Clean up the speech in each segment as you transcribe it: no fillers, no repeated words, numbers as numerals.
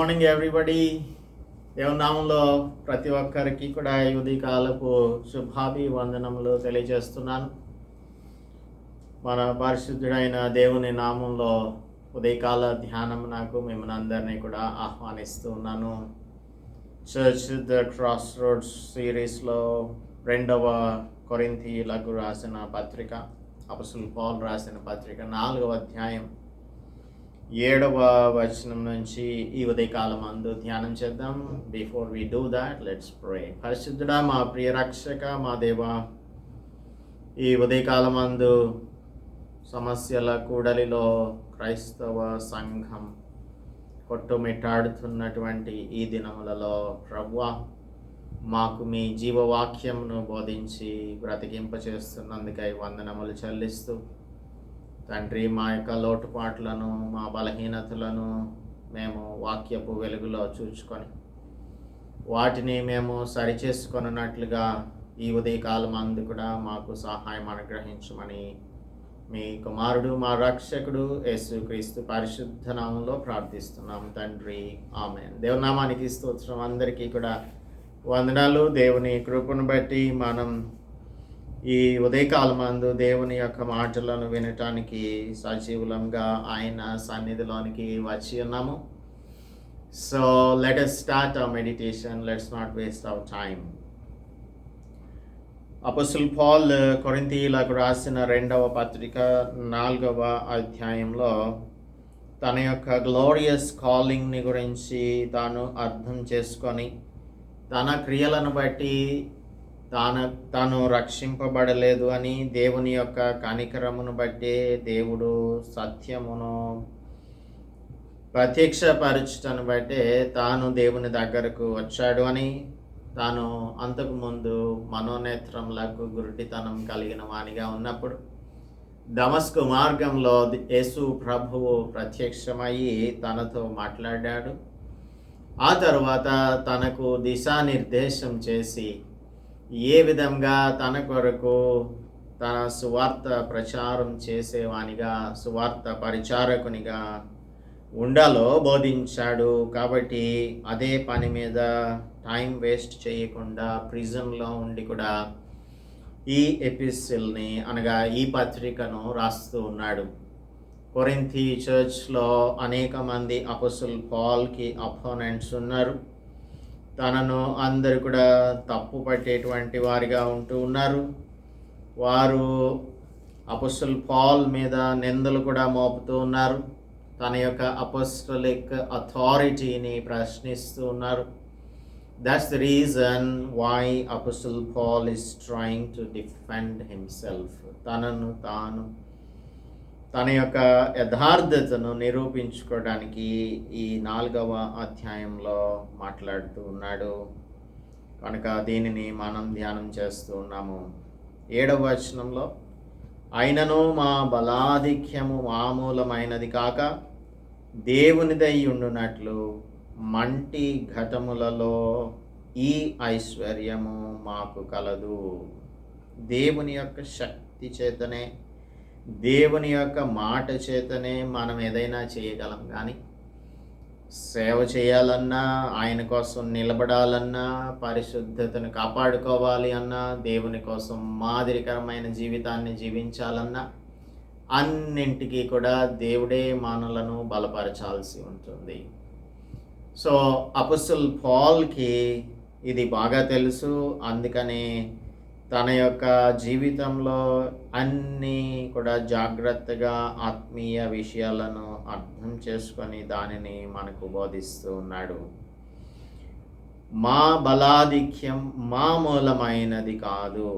Morning everybody. దేవుని నామంలో ప్రతి ఒక్కరికి కూడా ఈ ఉదయకాలపు శుభాభివందనములు తెలియజేస్తున్నాను. మన పరిశుద్ధుడైన దేవుని నామంలో ఉదయకాల ధ్యానం నాకు మిమ్మల్ని అందరినీ కూడా ఆహ్వానిస్తూ ఉన్నాను. చర్చ్ ద క్రాస్ రోడ్స్ సిరీస్లో 2వ కొరింథీయులకు రాసిన పత్రిక, అపొస్తలుడు పౌలు రాసిన పత్రిక 4వ అధ్యాయం 7వ వచనం నుంచి ఈ ఉదయకాలం అందు ధ్యానం చేద్దాం. Before we do that, let's pray. పరిశుద్ధుడా, మా ప్రియ రక్షక, మా దేవా, ఈ ఉదయకాలం అందు సమస్యల కూడలిలో క్రైస్తవ సంఘం కొట్టుమిట్టాడుతున్నటువంటి ఈ దినములలో ప్రభువా, మాకు మీ జీవవాక్యంను బోధించి బ్రతికింపచేస్తున్నందుకై వందనములు చెల్లిస్తూ, తండ్రి, మా యొక్క లోటుపాట్లను, మా బలహీనతలను మేము వాక్యపు వెలుగులో చూచుకొని వాటిని మేము సరిచేసుకొనున్నట్లుగా ఈ ఉదయకాలం అందు కూడా మాకు సహాయం అనుగ్రహించమని మీ కుమారుడు, మా రక్షకుడు యేసుక్రీస్తు పరిశుద్ధ నామంలో ప్రార్థిస్తున్నాం తండ్రి, ఆమేన్. దేవుని నామానికి స్తోత్రం. అందరికీ కూడా వందనాలు. దేవుని కృపను బట్టి మనం ఈ ఉదయకాలమందు దేవుని యొక్క మాటలను వినటానికి సజీవులంగా ఆయన సన్నిధిలోనికి వచ్చి ఉన్నాము. So let us start our meditation. Let's not waste our time. అపొస్తలుడు పౌలు కొరింథీయులకు రాసిన 2వ పత్రిక 4వ అధ్యాయంలో తన యొక్క గ్లోరియస్ కాలింగ్ని గురించి తాను అర్థం చేసుకొని, తన క్రియలను బట్టి తాను రక్షింపబడలేదు అని, దేవుని యొక్క కనికరమును బట్టి దేవుడు సత్యమును ప్రత్యక్షపరచుటను బట్టే తాను దేవుని దగ్గరకు వచ్చాడు అని, తాను అంతకుముందు మనోనేత్రములకు గురుడితనం కలిగిన వానిగా ఉన్నప్పుడు దమస్కు మార్గంలో యేసు ప్రభువు ప్రత్యక్షమయ్యి తనతో మాట్లాడాడు. ఆ తరువాత తనకు దిశానిర్దేశం చేసి ఏ విధంగా తన కొరకు తన సువార్త ప్రచారం చేసేవానిగా, సువార్త పరిచారకునిగా ఉండాలో బోధించాడు. కాబట్టి అదే పని మీద టైం వేస్ట్ చేయకుండా ప్రిజన్లో ఉండి కూడా ఈ ఎపిసిల్ని, అనగా ఈ పత్రికను రాస్తూ ఉన్నాడు. కొరింథీ చర్చ్లో అనేక మంది అపొస్తలుడు పౌల్కి అపోనెంట్స్ ఉన్నారు. తనను అందరూ కూడా తప్పు పట్టేటువంటి వారిగా ఉంటూ ఉన్నారు. వారు అపొస్తలుడు పౌల్ మీద నిందలు కూడా మోపుతూ ఉన్నారు. తన యొక్క అపోస్టలిక్ అథారిటీని ప్రశ్నిస్తూ ఉన్నారు. That's the reason why apostle Paul is trying to defend himself. తనను తాను, తన యొక్క యథార్థతను నిరూపించుకోవడానికి ఈ 4వ అధ్యాయంలో మాట్లాడుతూ ఉన్నాడు. కనుక దీనిని మనం ధ్యానం చేస్తూ ఉన్నాము. 7వ వచనంలో, అయినను మా బలాధిక్యము మామూలమైనది కాక దేవునిదై ఉండునట్లు మంటి ఘటములలో ఈ ఐశ్వర్యము మాకు కలదు. దేవుని యొక్క శక్తి చేతనే, దేవుని యొక్క మాట చేతనే మనం ఏదైనా చేయగలం. కానీ సేవ చేయాలన్నా, ఆయన కోసం నిలబడాలన్నా, పరిశుద్ధతను కాపాడుకోవాలి అన్నా, దేవుని కోసం మాదిరికరమైన జీవితాన్ని జీవించాలన్నా, అన్నింటికీ కూడా దేవుడే మనలను బలపరచాల్సి ఉంటుంది. సో అపొస్తలుడు పౌల్కి ఇది బాగా తెలుసు. అందుకని తన యొక్క జీవితంలో అన్నీ కూడా జాగ్రత్తగా ఆత్మీయ విషయాలను అర్థం చేసుకొని దానిని మనకు బోధిస్తూ ఉన్నాడు. మా బలాధిక్యం మామూలమైనది కాదు.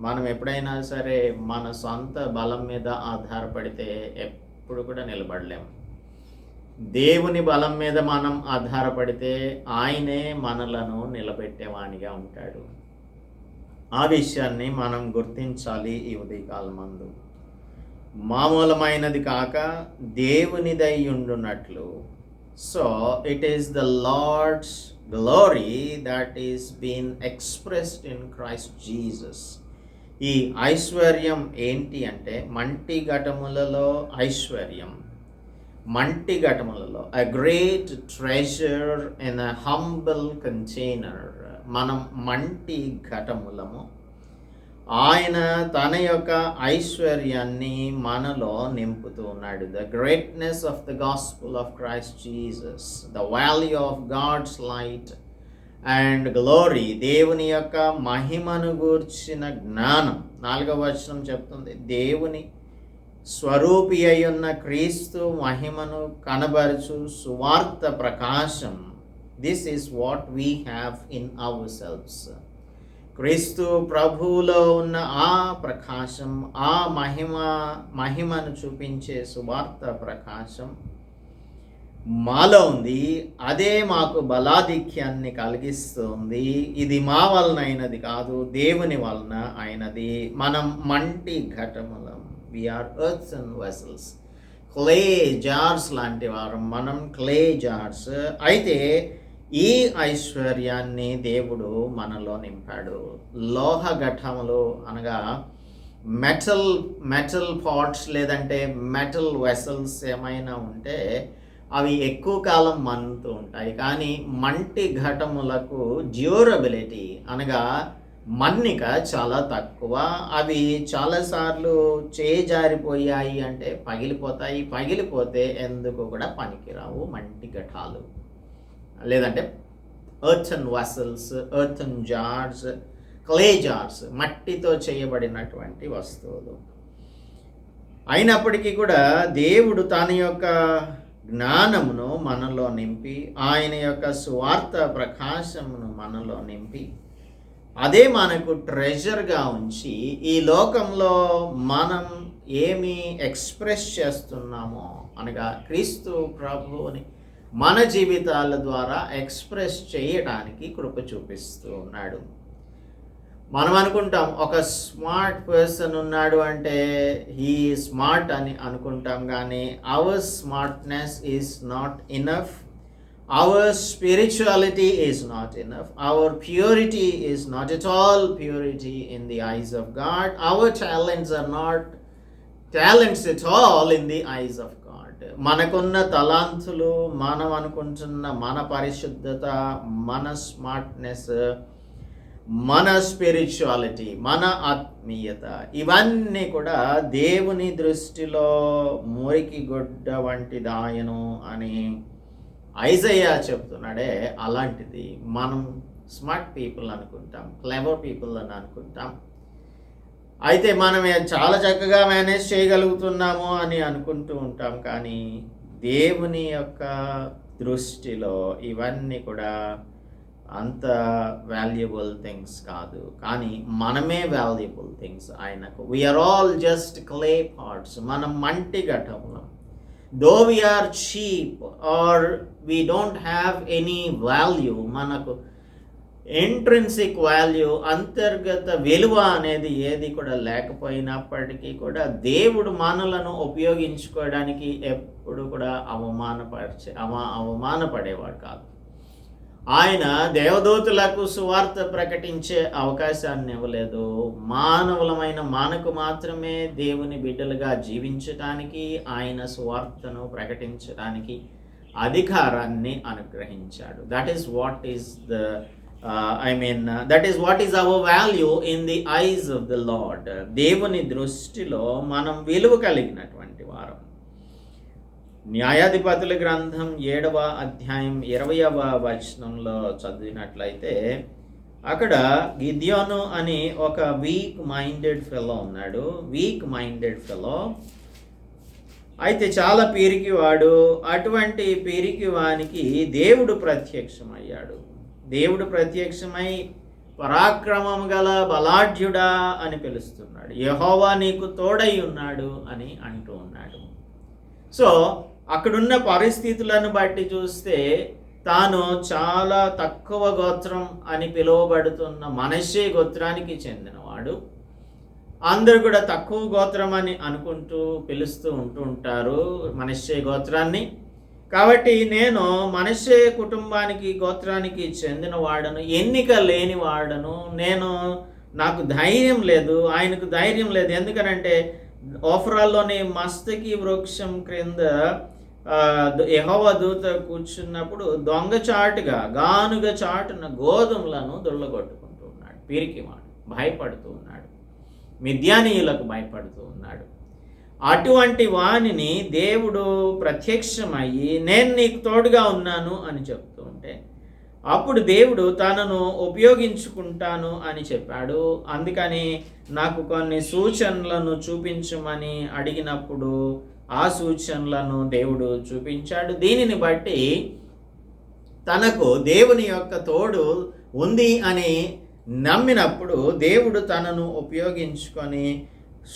మనం ఎప్పుడైనా సరే మన సొంత బలం మీద ఆధారపడితే ఎప్పుడు కూడా నిలబడలేము. దేవుని బలం మీద మనం ఆధారపడితే ఆయనే మనలను నిలబెట్టేవానిగా ఉంటాడు. ఆ విషయాన్ని మనం గుర్తించాలి ఈ ఉదయకాలం మందు. మామూలమైనది కాక దేవునిదై ఉండునట్లు. So it is the Lord's glory that is been expressed in Christ Jesus. ఈ ఐశ్వర్యం ఏంటి అంటే, మంటి ఘటములలో ఐశ్వర్యం మంటి ఘటములలో a great treasure in a humble container. మనం మంటి ఘటములము. ఆయన తన యొక్క ఐశ్వర్యాన్ని మనలో నింపుతూ ఉన్నాడు. The greatness of the gospel of Christ Jesus, the value of God's light and glory. దేవుని యొక్క మహిమను గూర్చిన జ్ఞానం. 4వ వచనం చెప్తుంది, దేవుని స్వరూపి అయి ఉన్న క్రీస్తు మహిమను కనబరచు సువార్త ప్రకాశం. This is what we have in ourselves. క్రీస్తు ప్రభువులో ఉన్న ఆ ప్రకాశం, ఆ మహిమను చూపించే సువార్త ప్రకాశం మాలో ఉంది. అదే మాకు బలాధిక్యాన్ని కలిగిస్తుంది. ఇది మా వలన అయినది కాదు, దేవుని వలన అయినది. మనం మంటి ఘటములం. We are earths and vessels, clay jars లాంటి వారు మనం, క్లే జార్స్. అయితే ఈ ఐశ్వర్యాన్ని దేవుడు మనలో నింపాడు. లోహ ఘటములు అనగా మెటల్ పాట్స్ లేదంటే మెటల్ వెసల్స్ ఏమైనా ఉంటే అవి ఎక్కువ కాలం మన్నుతూ ఉంటాయి. కానీ మంటి ఘటములకు డ్యూరబిలిటీ అనగా మన్నిక చాలా తక్కువ. అవి చాలాసార్లు చేజారిపోయాయి అంటే పగిలిపోతాయి. పగిలిపోతే ఎందుకు కూడా పనికిరావు మంటి ఘటాలు, లేదంటే earthen vessels, earthen jars, clay jars, మట్టితో చేయబడినటువంటి వస్తువులు. అయినప్పటికీ కూడా దేవుడు తన యొక్క జ్ఞానమును మనలో నింపి, ఆయన యొక్క సువార్త ప్రకాశమును మనలో నింపి, అదే మనకు ట్రెజర్గా ఉంచి ఈ లోకంలో మనం ఏమి ఎక్స్ప్రెస్ చేస్తున్నామో అనగా క్రీస్తు ప్రభువుని మన జీవితాల ద్వారా ఎక్స్ప్రెస్ చేయడానికి కృప చూపిస్తూ ఉన్నాడు. మనం అనుకుంటాం ఒక స్మార్ట్ పర్సన్ ఉన్నాడు అంటే హీ స్మార్ట్ అని అనుకుంటాం, కానీ our smartness is not enough. Our spirituality is not enough. Our purity is not at all purity in the eyes of God. Our talents are not talents at all in the eyes of God. మనకున్న తలాంతులు, మనం అనుకుంటున్న మన పరిశుద్ధత, మన smartness, మన spirituality, మన ఆత్మీయత, ఇవన్నీ కూడా దేవుని దృష్టిలో మురికి గుడ్డ వంటిదాయను అని ఐజయ్యా చెప్తున్నాడే. అలాంటిది మనం స్మార్ట్ పీపుల్ అనుకుంటాం, క్లెవర్ పీపుల్ అని అనుకుంటాం. అయితే మనం చాలా చక్కగా మేనేజ్ చేయగలుగుతున్నాము అని అనుకుంటూ ఉంటాం, కానీ దేవుని యొక్క దృష్టిలో ఇవన్నీ కూడా అంత వాల్యుబుల్ థింగ్స్ కాదు. కానీ మనమే వాల్యుబుల్ థింగ్స్ ఆయనకు. We are all just clay parts. మనం మంటి ఘటములం. Though we are cheap or we don't have any value, మనకు ఇంట్రిన్సిక్ వాల్యూ, అంతర్గత విలువ అనేది ఏది కూడా లేకపోయినప్పటికీ కూడా దేవుడు మనలను ఉపయోగించుకోవడానికి ఎప్పుడు కూడా అవమానపడేవాడు కాదు. ఆయన దేవదూతలకు సువార్త ప్రకటించే అవకాశాన్ని ఇవ్వలేదు. మానవులమైన మనకు మాత్రమే దేవుని బిడ్డలుగా జీవించడానికి, ఆయన సువార్తను ప్రకటించడానికి అధికారాన్ని అనుగ్రహించాడు. That is what is what is our value in the eyes of the lord. దేవుని దృష్టిలో మనం విలువ కలిగినటువంటి వారం. న్యాయాధిపతుల గ్రంథం 7వ అధ్యాయం 20వ వచనంలో చదివినట్లయితే అక్కడ గిద్యోను అని ఒక వీక్ మైండెడ్ ఫెలో ఉన్నాడు. వీక్ మైండెడ్ ఫెలో అయితే చాలా పిరికివాడు. అటువంటి పిరికివానికి దేవుడు ప్రత్యక్షమయ్యాడు. దేవుడు ప్రత్యక్షమై పరాక్రమం గల బలాఢ్యుడా అని పిలుస్తున్నాడు. యెహోవా నీకు తోడై ఉన్నాడు అని అంటూ ఉన్నాడు. సో అక్కడున్న పరిస్థితులను బట్టి చూస్తే తాను చాలా తక్కువ గోత్రం అని పిలువబడుతున్న మనష్షే గోత్రానికి చెందినవాడు. అందరూ కూడా తక్కువ గోత్రం అని అనుకుంటూ పిలుస్తూ ఉంటుంటారు మనష్షే గోత్రాన్ని. కాబట్టి నేను మనష్షే కుటుంబానికి గోత్రానికి చెందిన వాడను, ఎన్నిక లేని వాడను. నాకు ధైర్యం లేదు, ఆయనకు ధైర్యం లేదు. ఎందుకనంటే ఓఫ్రాల్లోని మస్తకి వృక్షం క్రింద యెహోవా దూత కూర్చున్నప్పుడు దొంగచాటుగా గానుగ చాటున గోధుమలను దొల్లగొట్టుకుంటూ ఉన్నాడు. పిరికివాడు భయపడుతూ ఉన్నాడు, మిద్యానీయులకు భయపడుతూ ఉన్నాడు. అటువంటి వానిని దేవుడు ప్రత్యక్షమయ్యి నేను నీకు తోడుగా ఉన్నాను అని చెప్తూ ఉంటే, అప్పుడు దేవుడు తనను ఉపయోగించుకుంటాను అని చెప్పాడు. అందుకని నాకు కొన్ని సూచనలను చూపించమని అడిగినప్పుడు ఆ సూచనలను దేవుడు చూపించాడు. దీనిని బట్టి తనకు దేవుని యొక్క తోడు ఉంది అని నమ్మినప్పుడు దేవుడు తనను ఉపయోగించుకొని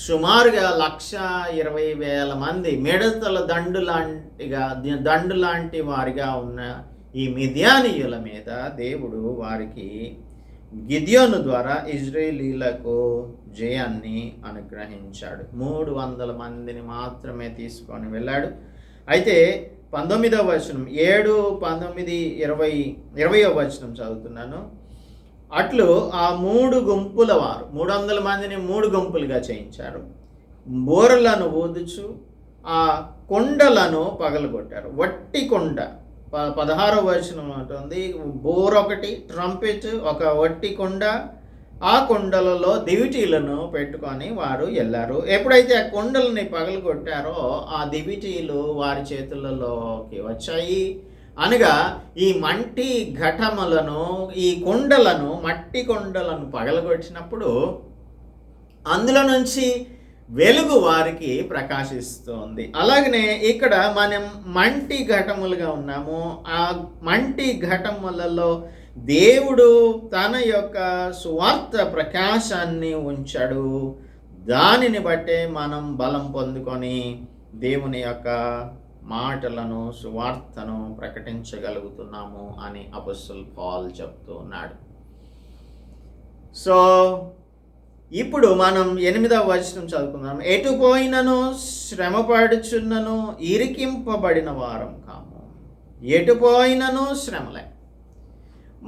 సుమారుగా 1,20,000 మంది మిడతల దండు లాంటి వారిగా ఉన్న ఈ మిద్యానీయుల మీద దేవుడు వారికి గిద్యోను ద్వారా ఇజ్రాయేలీలకు జయాన్ని అనుగ్రహించాడు. 300 మందిని మాత్రమే తీసుకొని వెళ్ళాడు. అయితే 19వ వచనం 7, 19, 20వ వచనం చదువుతున్నాను. అట్లు ఆ 3 గుంపుల వారు 300 మందిని 3 గుంపులుగా చేయించారు. బోరలను ఊదుచు ఆ కొండలను పగలగొట్టారు. వట్టి కొండ 16వ వచనం ఉంటుంది. బోర్ ఒకటి, ట్రంపెట్, ఒక వట్టి కొండ, ఆ కొండలలో దివిటీలను పెట్టుకొని వారు వెళ్ళారు. ఎప్పుడైతే ఆ కొండలని పగలగొట్టారో ఆ దివిటీలు వారి చేతులలోకి వచ్చాయి. అనగా ఈ మట్టి ఘటములను, ఈ కొండలను, మట్టి కొండలను పగలగొట్టినప్పుడు అందులో నుంచి వెలుగు వారికి ప్రకాశిస్తోంది. అలాగనే ఇక్కడ మనం మంటి ఘటములుగా ఉన్నాము. ఆ మంటి ఘటములలో దేవుడు తన యొక్క సువార్త ప్రకాశాన్ని ఉంచాడు. దానిని బట్టే మనం బలం పొందుకొని దేవుని యొక్క మాటలను, సువార్తను ప్రకటించగలుగుతున్నాము అని అపోస్తలుడు పౌలు చెప్తూ ఉన్నాడు. సో ఇప్పుడు మనం 8వ వచనం చదువుకుందాం. ఎటు పోయినను శ్రమపడుచున్నను ఇరికింపబడిన వారం కాము. ఎటు పోయినను శ్రమలే.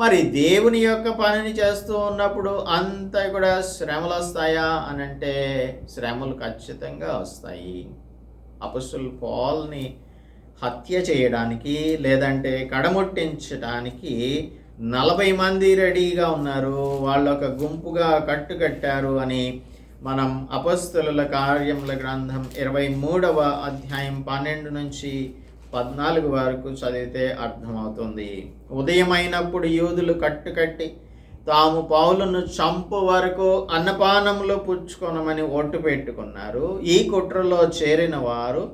మరి దేవుని యొక్క పనిని చేస్తూ ఉన్నప్పుడు అంతా కూడా శ్రమలు వస్తాయా అని అంటే శ్రమలు ఖచ్చితంగా వస్తాయి. అపోస్తలుడు పౌలుని హత్య చేయడానికి లేదంటే కడముట్టించడానికి 40 మంది రెడీగా ఉన్నారు. వాళ్ళు ఒక గుంపుగా కట్టుకట్టారు అని మనం అపోస్తలుల కార్యముల గ్రంథం 23వ అధ్యాయం 12 నుంచి 14 వరకు చదివితే అర్థమవుతుంది. ఉదయమైనప్పుడు యూదులు కట్టుకట్టి తాము పౌలును చంపు వరకు అన్నపానములు పుచ్చుకొనమని ఒట్టు పెట్టుకున్నారు. ఈ కుట్రలో చేరిన వారు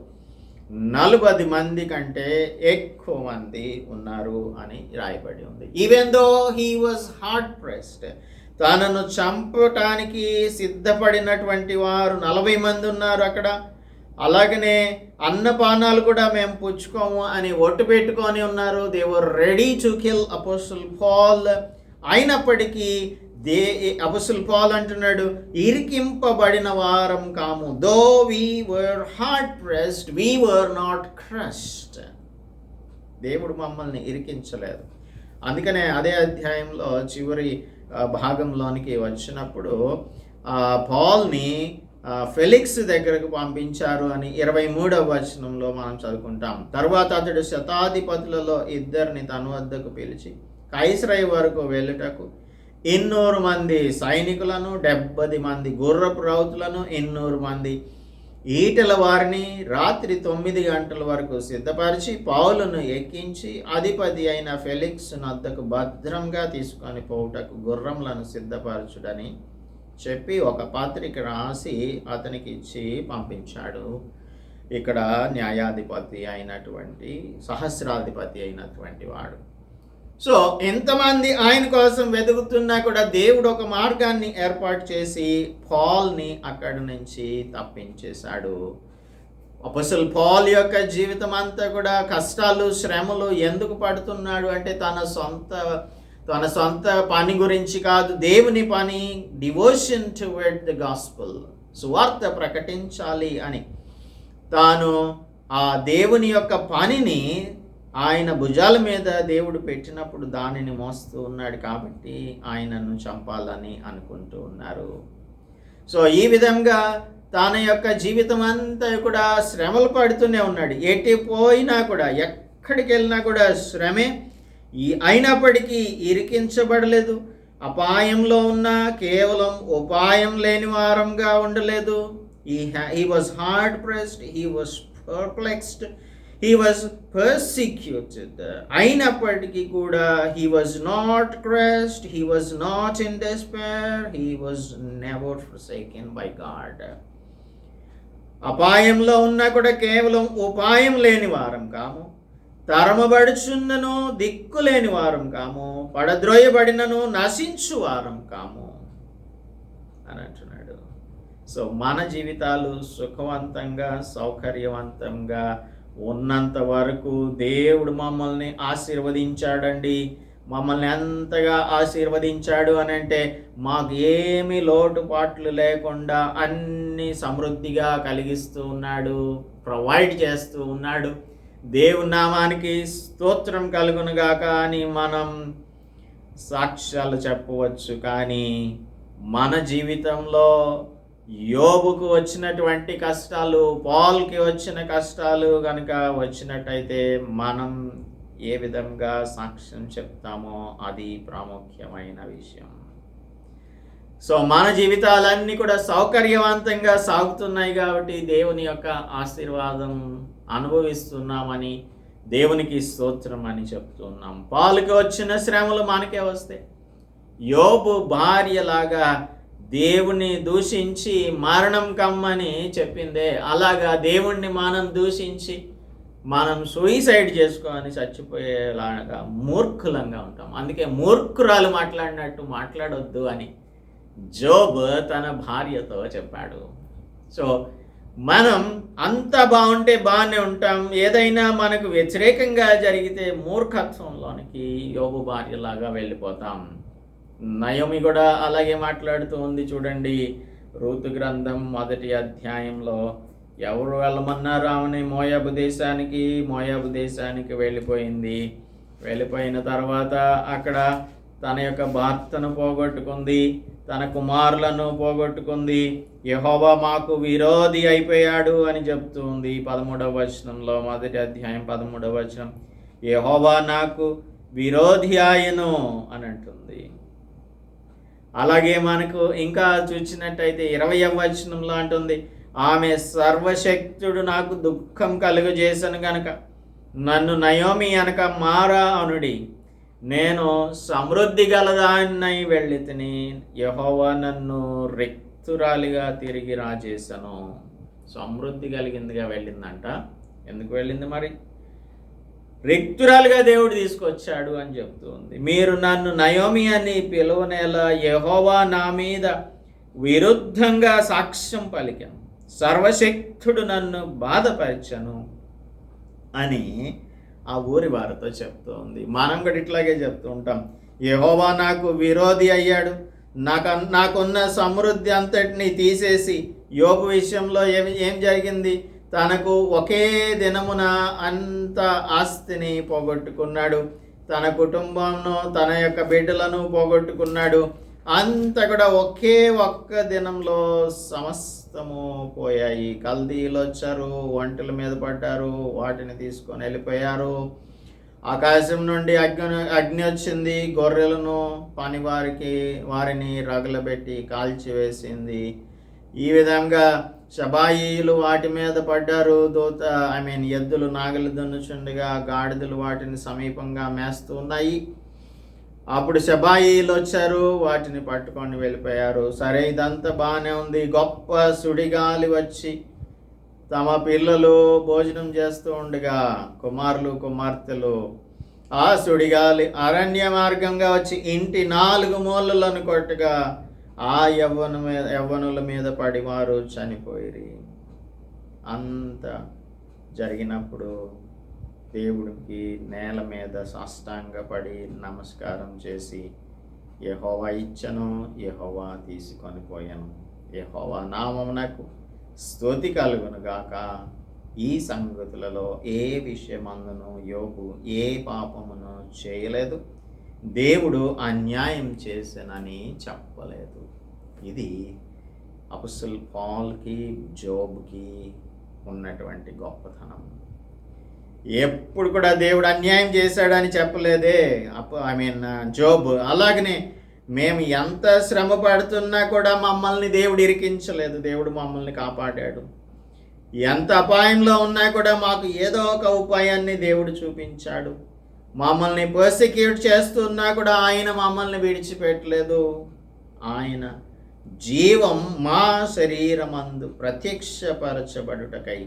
40 మంది కంటే ఎక్కువ మంది ఉన్నారు అని రాయబడి ఉంది. Even though he was hard pressed, తనను చంపటానికి సిద్ధపడినటువంటి వారు 40 మంది ఉన్నారు అక్కడ. అలాగనే అన్నపానాలు కూడా మేము పుచ్చుకోము అని ఒట్టు పెట్టుకొని ఉన్నారు. They were ready to kill apostle Paul. అయినప్పటికీ అపోస్టల్ పౌలు అంటున్నాడు, ఇరికింపబడిన వారం కాము. Though we were hard pressed, we were not crushed. దేవుడు మమ్మల్ని ఇరికించలేదు. అందుకనే అదే అధ్యాయంలో చివరి భాగంలోనికి వచ్చినప్పుడు పౌల్ని ఫెలిక్స్ దగ్గరకు పంపించారు అని 23వ వచనంలో మనం చదువుకుంటాం. తర్వాత అతడు శతాధిపతులలో 2 తన వద్దకు పిలిచి కైసరయ వరకు వెళ్ళుటకు 200 మంది సైనికులను, 70 మంది గుర్రపు రౌతులను, 200 మంది ఈటెల వారిని రాత్రి 9 గంటల వరకు సిద్ధపరిచి పౌలును ఎక్కించి అధిపతి అయిన ఫెలిక్స్ వద్దకు భద్రంగా తీసుకొని పోవుటకు గుర్రములను సిద్ధపరచుడని చెప్పి ఒక పత్రిక రాసి అతనికి ఇచ్చి పంపించాడు. ఇక్కడ న్యాయాధిపతి అయినటువంటి, సహస్రాధిపతి అయినటువంటి వాడు. సో ఎంతమంది ఆయన కోసం వెతుకుతున్నా కూడా దేవుడు ఒక మార్గాన్ని ఏర్పాటు చేసి పౌల్ని అక్కడి నుంచి తప్పించేశాడు. అపోస్తలుడు పౌలు యొక్క జీవితం అంతా కూడా కష్టాలు, శ్రమలు ఎందుకు పడుతున్నాడు అంటే తన సొంత పని గురించి కాదు, దేవుని పని, డివోషన్ టువర్డ్ ద గాస్పుల్, సువార్త ప్రకటించాలి అని తాను ఆ దేవుని యొక్క పనిని ఆయన భుజాల మీద దేవుడు పెట్టినప్పుడు దానిని మోస్తూ ఉన్నాడు. కాబట్టి ఆయనను చంపాలని అనుకుంటూ ఉన్నారు. సో ఈ విధంగా తన యొక్క జీవితం అంతా కూడా శ్రమలు పడుతూనే ఉన్నాడు. ఎటు పోయినా కూడా, ఎక్కడికి వెళ్ళినా కూడా శ్రమే. అయినప్పటికీ ఇరికించబడలేదు. అపాయంలో ఉన్న కేవలం ఉపాయం లేని వారంగా ఉండలేదు. he was hard pressed, he was perplexed, he was persecuted. అయినప్పటికీ కూడా he was not crushed, he was not in despair, he was never forsaken by God. అపాయంలో ఉన్నా కూడా కేవలం ఉపాయం లేని వారం కాము, తరమబడుచున్నను దిక్కులేని వారం కాము, పడద్రోయబడినను నశించు వారం కాము అని అంటున్నాడు. సో మన జీవితాలు సుఖవంతంగా సౌకర్యవంతంగా ఉన్నంత వరకు దేవుడు మమ్మల్ని ఆశీర్వదించాడండి. మమ్మల్ని ఎంతగా ఆశీర్వదించాడు అని అంటే, మాకు ఏమి లోటుపాట్లు లేకుండా అన్ని సమృద్ధిగా కలిగిస్తూ ఉన్నాడు, ప్రొవైడ్ చేస్తూ ఉన్నాడు. దేవుని నామానికి స్తోత్రం కలుగునుగాక అని మనం సాక్ష్యాలు చెప్పవచ్చు. కానీ మన జీవితంలో యోబుకు వచ్చినటువంటి కష్టాలు, పాల్కి వచ్చిన కష్టాలు కనుక వచ్చినట్టయితే మనం ఏ విధంగా సాక్ష్యం చెప్తామో అది ప్రాముఖ్యమైన విషయం. సో మన జీవితాలన్నీ కూడా సౌకర్యవంతంగా సాగుతున్నాయి కాబట్టి దేవుని యొక్క ఆశీర్వాదం అనుభవిస్తున్నామని, దేవునికి స్తోత్రం అని చెప్తున్నాం. పాలుకి వచ్చిన శ్రమలు మనకే వస్తాయి. యోబు భార్యలాగా దేవుణ్ణి దూషించి మరణం కమ్మని చెప్పిందే, అలాగా దేవుణ్ణి మనం దూషించి మనం సూయిసైడ్ చేసుకొని చచ్చిపోయేలాగా మూర్ఖులంగా ఉంటాం. అందుకే మూర్ఖురాలు మాట్లాడినట్టు మాట్లాడొద్దు అని జోబ్ తన భార్యతో చెప్పాడు. సో మనం అంతా బాగుంటే బాగానే ఉంటాం, ఏదైనా మనకు వ్యతిరేకంగా జరిగితే మూర్ఖత్వంలోనికి యోబు భార్యలాగా వెళ్ళిపోతాం. నయోమి కూడా అలాగే మాట్లాడుతూ ఉంది. చూడండి, రూతు గ్రంథం 1వ అధ్యాయంలో ఎవరు వెళ్ళమన్నారు ఆమెని? మోయాబు దేశానికి వెళ్ళిపోయింది. వెళ్ళిపోయిన తర్వాత అక్కడ తన యొక్క భర్తను పోగొట్టుకుంది, తన కుమారులను పోగొట్టుకుంది. యెహోవా మాకు విరోధి అయిపోయాడు అని చెప్తుంది 13వ వచనంలో, 1వ అధ్యాయం 13వ వచనం, యెహోవా నాకు విరోధి ఆయను అని అంటుంది. అలాగే మనకు ఇంకా చూసినట్టయితే 20వ వచనంలో అంటుంది, ఆమె సర్వశక్తుడు నాకు దుఃఖం కలుగజేసను గనక నన్ను నయోమి అనక మారా అనుడి, నేను సమృద్ధి గలదాన్నై వెళ్ళి తిని యెహోవా నన్ను రిక్తురాలిగా తిరిగి రాజేశాను. సమృద్ధి కలిగిందిగా వెళ్ళిందంట. ఎందుకు వెళ్ళింది మరి? రిక్తురాలుగా దేవుడు తీసుకొచ్చాడు అని చెప్తుంది. మీరు నన్ను నయోమి అని పిలువనేలా యెహోవా నా మీద విరుద్ధంగా సాక్ష్యం పలికాను, సర్వశక్తుడు నన్ను బాధపరిచను అని ఆ ఊరి వారితో చెప్తుంది. మనం కూడా ఇట్లాగే చెప్తూ ఉంటాం, యెహోవా నాకు విరోధి అయ్యాడు, నాకున్న సమృద్ధి అంతటిని తీసేసి. యోబు విషయంలో ఏం జరిగింది? తనకు ఒకే దినమున అంత ఆస్తిని పోగొట్టుకున్నాడు, తన కుటుంబంను, తన యొక్క బిడ్డలను పోగొట్టుకున్నాడు. అంత కూడా ఒక్క దినంలో సమస్తము పోయాయి. కల్దీలు వచ్చారు, ఒంటెల మీద పడ్డారు, వాటిని తీసుకొని వెళ్ళిపోయారు. ఆకాశం నుండి అగ్ని వచ్చింది, గొర్రెలను వారిని రగులబెట్టి కాల్చివేసింది. ఈ విధంగా షబాయిలు వాటి మీద పడ్డారు. ఎద్దులు నాగలి దున్నుచుండగా గాడిదలు వాటిని సమీపంగా మేస్తూ ఉన్నాయి. అప్పుడు షబాయిలు వచ్చారు, వాటిని పట్టుకొని వెళ్ళిపోయారు. సరే, ఇదంతా బాగానే ఉంది. గొప్ప సుడిగాలి వచ్చి తమ పిల్లలు భోజనం చేస్తూ ఉండగా కుమారులు కుమార్తెలు ఆ సుడిగాలి అరణ్య మార్గంగా వచ్చి ఇంటి 4 మూలలను కొట్టగా ఆ యవ్వనుల మీద పడి వారు చనిపోయిరి. అంత జరిగినప్పుడు దేవుడికి నేల మీద సాష్టాంగపడి నమస్కారం చేసి, యెహోవా ఇచ్చను, యెహోవా తీసుకొని పోయాను, యెహోవా నామమునకు స్తుతి కలుగునుగాక. ఈ సంగతులలో ఏ విషయమందును యోబు ఏ పాపమును చేయలేదు, దేవుడు అన్యాయం చేసనని చెప్పలేదు. ఇది అపోస్తలుడు పౌలుకి జోబుకి ఉన్నటువంటి గొప్పతనం. ఎప్పుడు కూడా దేవుడు అన్యాయం చేశాడని చెప్పలేదే జోబు. అలాగనే మేము ఎంత శ్రమ పడుతున్నా కూడా మమ్మల్ని దేవుడు ఇరికించలేదు. దేవుడు మమ్మల్ని కాపాడాడు. ఎంత అపాయంలో ఉన్నా కూడా మాకు ఏదో ఒక ఉపాయాన్ని దేవుడు చూపించాడు. మమ్మల్ని పర్సిక్యూట్ చేస్తున్నా కూడా ఆయన మమ్మల్ని విడిచిపెట్టలేదు. ఆయన జీవం మా శరీరమందు ప్రత్యక్షపరచబడుటకై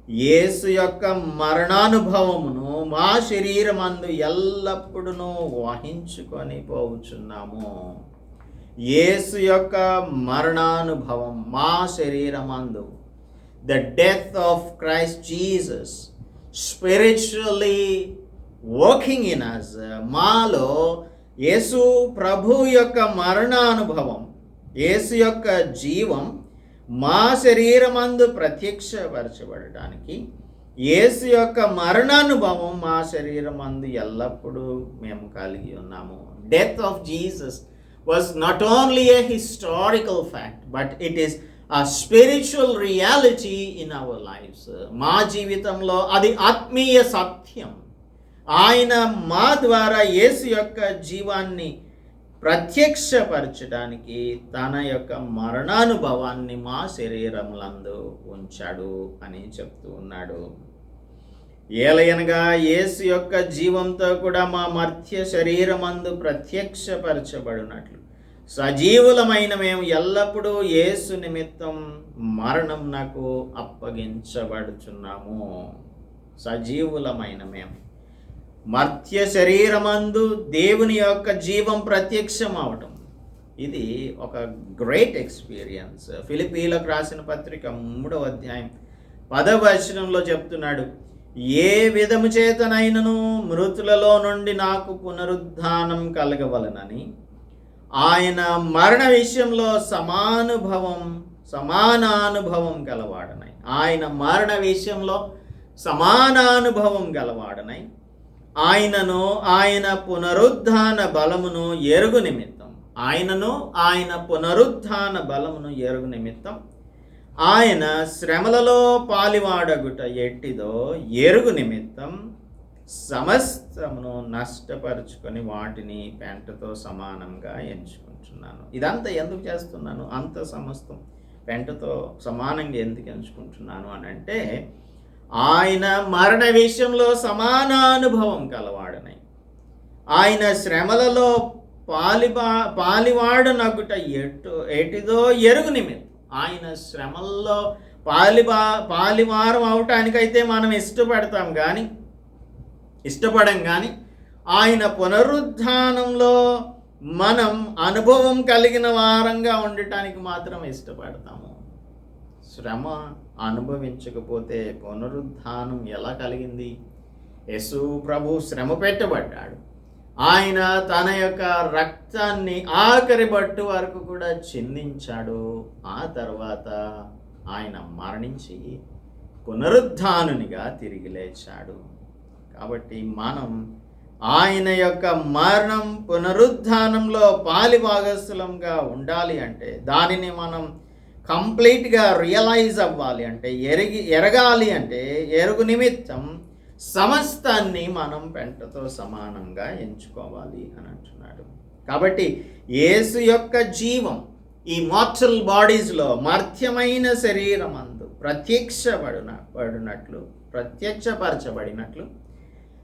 యేసు యొక్క మరణానుభవమును మా శరీరమందు ఎల్లప్పుడూ వహించుకొని పోవుచున్నాము. యేసు యొక్క మరణానుభవం మా శరీరమందు, the death of Christ Jesus spiritually working in us, మాలో యేసు ప్రభు యొక్క మరణానుభవం, యేసు యొక్క జీవం మా శరీరమందు ప్రత్యక్షపరచబడటానికి యేసు యొక్క మరణానుభవం మా శరీరమందు ఎల్లప్పుడూ మేము కలిగి ఉన్నాము. Death of Jesus was not only A historical fact, but it is a spiritual reality in our lives. మా జీవితంలో అది ఆత్మీయ సత్యం. ఆయన మా ద్వారా యేసు యొక్క జీవాన్ని ప్రత్యక్షపరచడానికి తన యొక్క మరణానుభవాన్ని మా శరీరములందు ఉంచాడు అని చెప్తూ ఉన్నాడు. ఏలయనగా యేసు యొక్క జీవంతో కూడా మా మర్త్య శరీరమందు ప్రత్యక్షపరచబడినట్లు సజీవులమైన మేము ఎల్లప్పుడూ యేసు నిమిత్తం మరణం నాకు అప్పగించబడుచున్నాము. సజీవులమైన మేము మర్త్య శరీరమందు దేవుని యొక్క జీవం ప్రత్యక్షం అవటం, ఇది ఒక గ్రేట్ ఎక్స్పీరియన్స్. ఫిలిప్పీలకు రాసిన పత్రిక 3వ అధ్యాయం 10వ వచనంలో చెప్తున్నాడు, ఏ విధము చేతనైనను మృతులలో నుండి నాకు పునరుద్ధానం కలగవలనని ఆయన మరణ విషయంలో సమానానుభవం గలవాడనై, ఆయన మరణ విషయంలో సమానానుభవం గలవాడనై ఆయనను ఆయన పునరుద్ధాన బలమును ఎరుగు నిమిత్తం, ఆయన పునరుద్ధాన బలమును ఎరుగు నిమిత్తం ఆయన శ్రమలలో పాలివాడగుట ఎట్టిదో ఎరుగు నిమిత్తం సమస్తమును నష్టపరుచుకొని వాటిని పెంటతో సమానంగా ఎంచుకుంటున్నాను. ఇదంతా ఎందుకు చేస్తున్నాను? అంత సమస్తం పెంటతో సమానంగా ఎందుకు ఎంచుకుంటున్నాను అని అంటే, ఆయన మరణ విషయంలో సమానానుభవం కలవాడనై ఆయన శ్రమలలో పాలివాడనగుట ఎటిదో ఎరుగు నిమిత్తం, ఆయన శ్రమల్లో పాలివారం అవటానికైతే మనం ఇష్టపడం కానీ ఆయన పునరుద్ధానంలో మనం అనుభవం కలిగిన వారంగా ఉండటానికి మాత్రం ఇష్టపడతాము. శ్రమ అనుభవించకపోతే పునరుద్ధానం ఎలా కలిగింది? యేసు ప్రభు శ్రమ పెట్టబడ్డాడు. ఆయన తన యొక్క రక్తాన్ని ఆఖరి బట్టు వరకు కూడా చిందించాడు. ఆ తర్వాత ఆయన మరణించి పునరుద్ధానునిగా తిరిగి లేచాడు. కాబట్టి మనం ఆయన యొక్క మరణం పునరుద్ధానంలో పాలిభాగస్థులంగా ఉండాలి అంటే, దానిని మనం కంప్లీట్గా రియలైజ్ అవ్వాలి అంటే, ఎరగాలి అంటే, ఎరుగు నిమిత్తం సమస్తాన్ని మనం పెంటతో సమానంగా ఎంచుకోవాలి అని అంటున్నాడు. కాబట్టి యేసు యొక్క జీవం ఈ మార్టల్ బాడీస్లో మర్త్యమైన శరీరమందు ప్రత్యక్షపరచబడినట్లు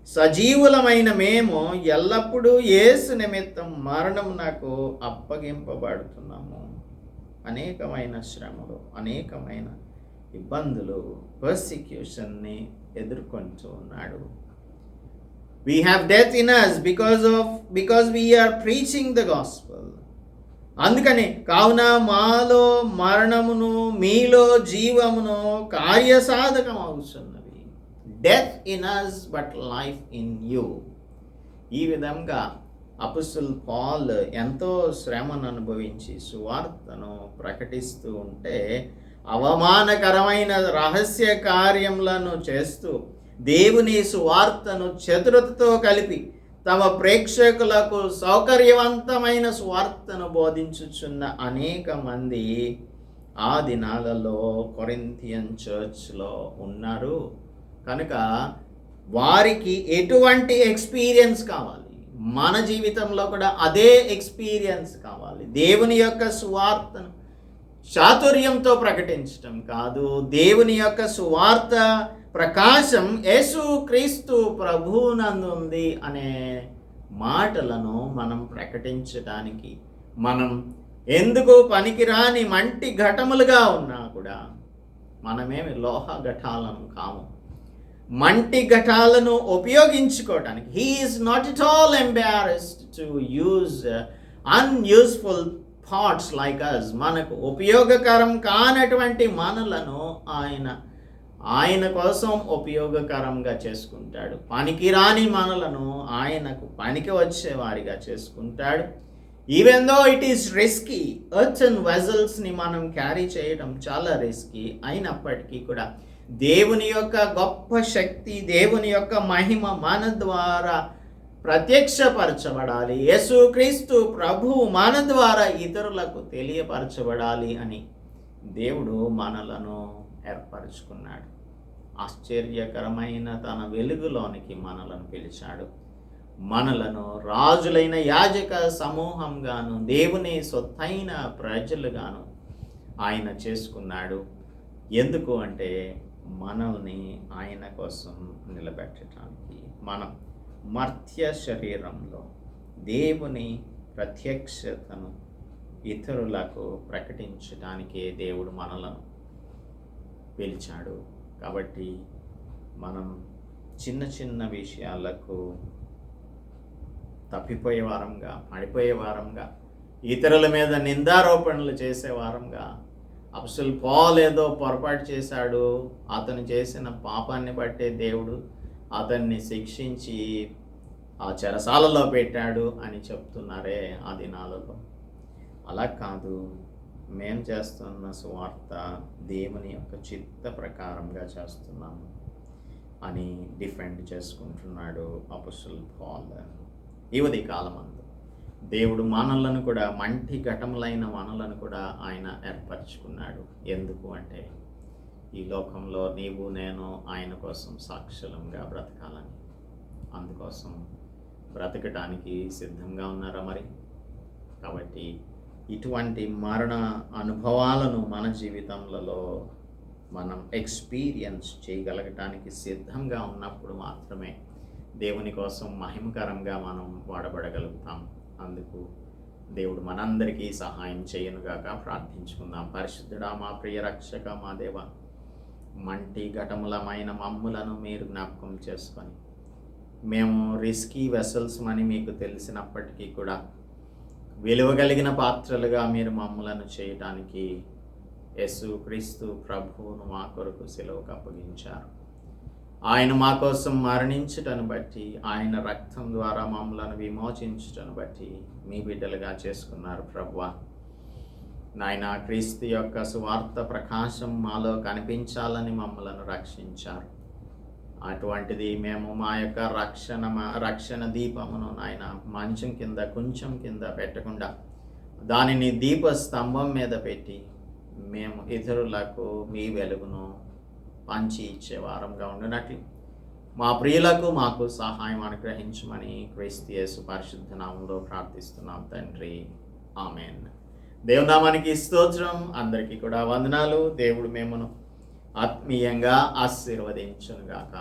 సజీవులమైన మేము ఎల్లప్పుడూ యేసు నిమిత్తం మరణం నాకు అప్పగింపబడుతున్నాము. అనేకమైన శ్రమలు, అనేకమైన ఇబ్బందులు, పర్సిక్యూషన్ని ఎదుర్కొంటూ ఉన్నాడు. We have death in us because we are preaching the gospel. అందుకని కావున మాలో మరణమును మీలో జీవమును కార్యసాధకం అవుతున్నవి. Death in us but life in you. ఈ విధంగా అపోస్తలుడు పౌలు ఎంతో శ్రమను అనుభవించి సువార్తను ప్రకటిస్తూ ఉంటే, అవమానకరమైన రహస్య కార్యములను చేస్తూ దేవుని సువార్తను చతురతతో కలిపి తమ ప్రేక్షకులకు సౌకర్యవంతమైన సువార్తను బోధించుచున్న అనేక మంది ఆ దినాలలో కొరింథియన్ చర్చ్లో ఉన్నారు. కనుక వారికి ఎటువంటి ఎక్స్పీరియన్స్ కావాలి? మన జీవితంలో కూడా అదే ఎక్స్పీరియన్స్ కావాలి. దేవుని యొక్క సువార్తను చాతుర్యంతో ప్రకటించటం కాదు, దేవుని యొక్క సువార్త ప్రకాశం యేసు క్రీస్తు ప్రభువునందు ఉంది అనే మాటలను మనం ప్రకటించడానికి, మనం ఎందుకు పనికిరాని మంటి ఘటములుగా ఉన్నా కూడా మనమేమి లోహ ఘటాలను కాము. మంటి ఘటాలను ఉపయోగించుకోవటానికి he is not at all embarrassed to use unuseful thoughts like us. మనకు ఉపయోగకరం కానటువంటి మనలను ఆయన కోసం ఉపయోగకరంగా చేసుకుంటాడు. పనికిరాని మనలను ఆయనకు పనికి వచ్చేవారిగా చేసుకుంటాడు. Even though it is risky, earthen వెజల్స్ని మనం క్యారీ చేయడం చాలా రిస్కీ అయినప్పటికీ కూడా దేవుని యొక్క గొప్ప శక్తి, దేవుని యొక్క మహిమ మన ద్వారా ప్రత్యక్షపరచబడాలి. యేసుక్రీస్తు ప్రభువు మన ద్వారా ఇతరులకు తెలియపరచబడాలి అని దేవుడు మనలను ఏర్పరచుకున్నాడు. ఆశ్చర్యకరమైన తన వెలుగులోనికి మనలను పిలిచాడు. మనలను రాజులైన యాజక సమూహంగాను, దేవుని సొత్తైన ప్రజలుగాను ఆయన చేసుకున్నాడు. ఎందుకు అంటే మనల్ని ఆయన కోసం నిలబెట్టడానికి. మనం మర్త్య శరీరంలో దేవుని ప్రత్యక్షతను ఇతరులకు ప్రకటించడానికే దేవుడు మనలను పిలిచాడు. కాబట్టి మనం చిన్న చిన్న విషయాలకు తప్పిపోయే వారంగా, పడిపోయే వారంగా, ఇతరుల మీద నిందారోపణలు చేసే వారంగా, అపోస్తలుడు పౌలు ఏదో పొరపాటు చేశాడు, అతను చేసిన పాపాన్ని బట్టే దేవుడు అతన్ని శిక్షించి ఆ చెరసాలలో పెట్టాడు అని చెప్తున్నారే ఆ దినాలలో. అలా కాదు, మేము చేస్తున్న సువార్త దేవుని యొక్క చిత్త ప్రకారంగా చేస్తున్నాము అని డిఫెండ్ చేసుకుంటున్నాడు అపోస్తలుడు పౌలు. ఈ ఉదయ కాలమందు దేవుడు మనలను కూడా, మంటి ఘటములైన మనలను కూడా ఆయన ఏర్పరచుకున్నాడు. ఎందుకు అంటే ఈ లోకంలో నీవు నేను ఆయన కోసం సాక్షులంగా బ్రతకాలని. అందుకోసం బ్రతకటానికి సిద్ధంగా ఉన్నారా మరి? కాబట్టి ఇటువంటి మరణ అనుభవాలను మన జీవితంలో మనం ఎక్స్పీరియన్స్ చేయగలగటానికి సిద్ధంగా ఉన్నప్పుడు మాత్రమే దేవుని కోసం మహిమకరంగా మనం వాడబడగలుగుతాం. అందుకు దేవుడు మనందరికీ సహాయం చేయనుగాక. ప్రార్థించుకుందాం. పరిశుద్ధుడా, మా ప్రియ రక్షక, మా దేవ, మంటి ఘటములమైన మమ్ములను మీరు జ్ఞాపకం చేసుకొని, మేము రిస్కీ వెసల్స్ అని మీకు తెలిసినప్పటికీ కూడా విలువ కలిగిన పాత్రలుగా మీరు మమ్ములను చేయటానికి యేసుక్రీస్తు ప్రభువును మా కొరకు సిలువకు అప్పగించారు. ఆయన మా కోసం మరణించుటను బట్టి, ఆయన రక్తం ద్వారా మమ్మలను విమోచించుటను బట్టి మీ బిడ్డలుగా చేసుకున్నారు ప్రభువా. నాయన, క్రీస్తు యొక్క సువార్త ప్రకాశం మాలో కనిపించాలని మమ్మలను రక్షించారు. అటువంటిది మేము మా యొక్క రక్షణ దీపమును నాయన మంచం కింద, కొంచెం కింద పెట్టకుండా దానిని దీప స్తంభం మీద పెట్టి మేము ఇతరులకు మీ వెలుగును పంచి ఇచ్చే వారంగా ఉండినట్లు మా ప్రియులకు మాకు సహాయం అనుగ్రహించమని క్రీస్తు యేసు పరిశుద్ధ నామములో ప్రార్థిస్తున్నాం తండ్రి. ఆమేన్. దేవునామానికి స్తోత్రం. అందరికీ కూడా వందనాలు. దేవుడు మిమ్మను ఆత్మీయంగా ఆశీర్వదించునుగాక.